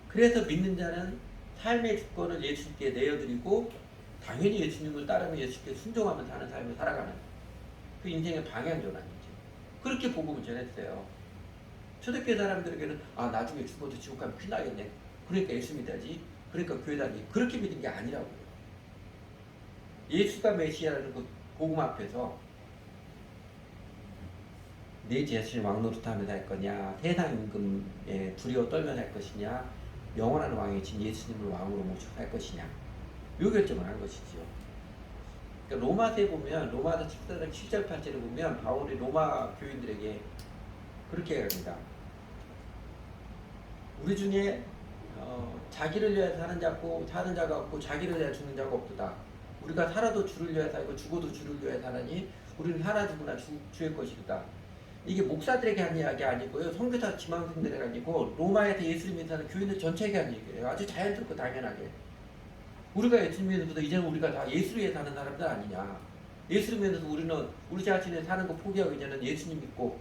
그래서 믿는 자는 삶의 주권을 예수님께 내어드리고 당연히 예수님을 따르며 예수님께 순종하며 사는 삶을 살아가는 그 인생의 방향 전환이죠. 그렇게 복음을 전했어요. 초대교회 사람들에게는 나중에 죽어도 지옥 가면 큰일 나겠네. 그러니까 예수 믿어야지. 그러니까 교회 다니지. 그렇게 믿은 게 아니라고요. 예수가 메시아라는 그 복음 앞에서 내 자신을 왕노릇 하며 살 거냐, 세상 임금에 두려워 떨며 살 것이냐, 영원한 왕이신 예수님을 왕으로 모시고 살 것이냐, 요 결정을 한 것이지요. 그러니까 로마서에 보면, 로마서 14장 7절 8절에 보면 바울이 로마 교인들에게 그렇게 합니다. 우리 중에 자기를 위해 사는 자가 없고 자기를 위해 죽는 자가 없도다. 우리가 살아도 주를 위해 살고 죽어도 주를 위해 사나니 우리는 하나 죽으나 주의 것이다. 이게 목사들에게 한 이야기 아니고요. 선교사 지망생들에게 아니고 로마에서 예수를 믿는 사람 교인들 전체에게 한 얘기예요. 아주 자연스럽고 당연하게. 우리가 예수 믿으면서도 이제는 우리가 다 예수를 위해 사는 사람들 아니냐. 예수를 믿으면서 우리는 우리 자신을 사는 거 포기하고 이제는 예수님 믿고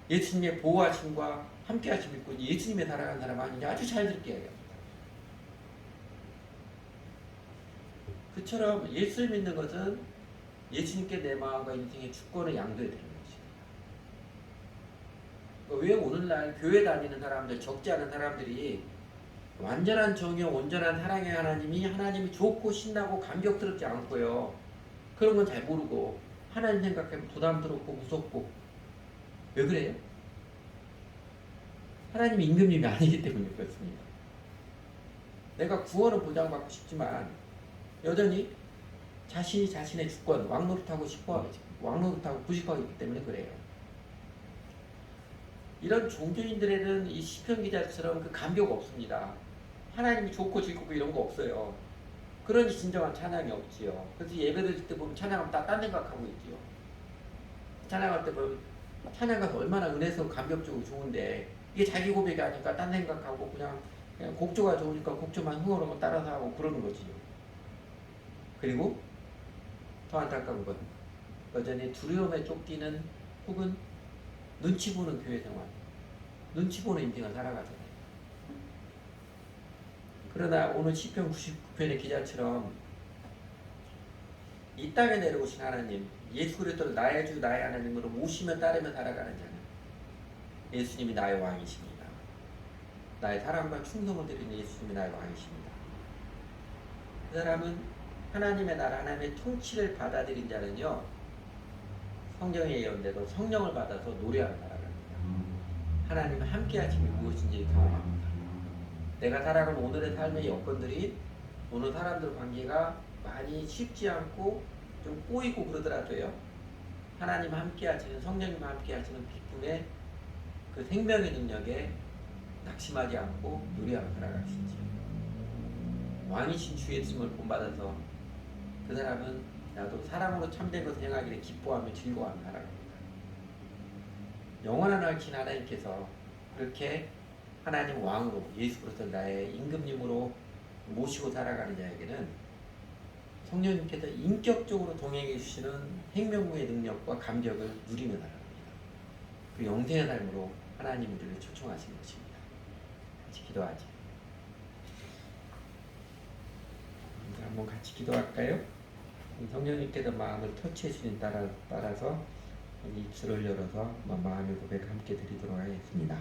예수님의 보호하심과 함께하심 믿고 예수님에 살아가는 사람 아니냐. 아주 자연스럽게 얘기합니다. 그처럼 예수를 믿는 것은 예수님께 내 마음과 인생의 주권을 양도해드리는 것입니다. 왜 오늘날 교회 다니는 사람들, 적지 않은 사람들이 완전한 정의, 온전한 사랑의 하나님이 좋고 신나고 감격스럽지 않고요. 그런 건 잘 모르고 하나님 생각하면 부담스럽고 무섭고 왜 그래요? 하나님이 임금님이 아니기 때문에 그렇습니다. 내가 구원을 보장받고 싶지만 여전히 자신이 자신의 주권, 왕노릇하고 부식하고 있기 때문에 그래요. 이런 종교인들에는 이 시편 기자처럼 그 감격 없습니다. 하나님이 좋고 즐겁고 이런 거 없어요. 그러니 진정한 찬양이 없지요. 그래서 예배 드릴 때 보면 찬양하면 다 딴 생각하고 있지요. 찬양할 때 보면 찬양가서 얼마나 은혜스럽고 감격적이고 좋은데 이게 자기 고백이 아니까 딴 생각하고 그냥 곡조가 좋으니까 곡조만 흥얼흥얼 따라서 하고 그러는 거지요. 그리고 더 안타까운 건 여전히 두려움에 쫓기는 혹은 눈치 보는 교회 생활, 눈치 보는 인생을 살아가잖아요. 그러나 오늘 시편 99편의 기자처럼 이 땅에 내려오신 하나님, 예수 그리스도를 나의 주 나의 하나님으로 모시며 따르며 살아가는 자는 예수님이 나의 왕이십니다. 나의 사랑과 충성을 드리는 예수님이 나의 왕이십니다. 그 사람은 하나님의 나라, 하나님의 통치를 받아들인 자는요, 성경에 예언대로 성령을 받아서 노래하는 나라랍니다. 하나님은 함께 하심이 무엇인지 경험합니다. 내가 살아가는 오늘의 삶의 여건들이 오늘 사람들 관계가 많이 쉽지 않고 좀 꼬이고 그러더라도요, 하나님 함께 하시는 성령님 함께 하시는 기쁨의 그 생명의 능력에 낙심하지 않고 누리하고 살아가시지. 왕이신 주 예수님을 본받아서 그 사람은 나도 사랑으로 참된 것을 행하기를 기뻐하며 즐거워하며 살아갑니다. 영원한 왕이신 하나님께서 그렇게 하나님 왕으로 예수 그리스도 나의 임금님으로 모시고 살아가는 자에게는 성령님께서 인격적으로 동행해 주시는 생명의 능력과 감격을 누리며 살아갑니다. 그 영생의 삶으로 하나님 우리를 초청하시는 것입니다. 같이 기도하죠. 한번 같이 기도할까요? 성령님께서 마음을 터치해 주신 따라서 입술을 열어서 마음의 고백 함께 드리도록 하겠습니다.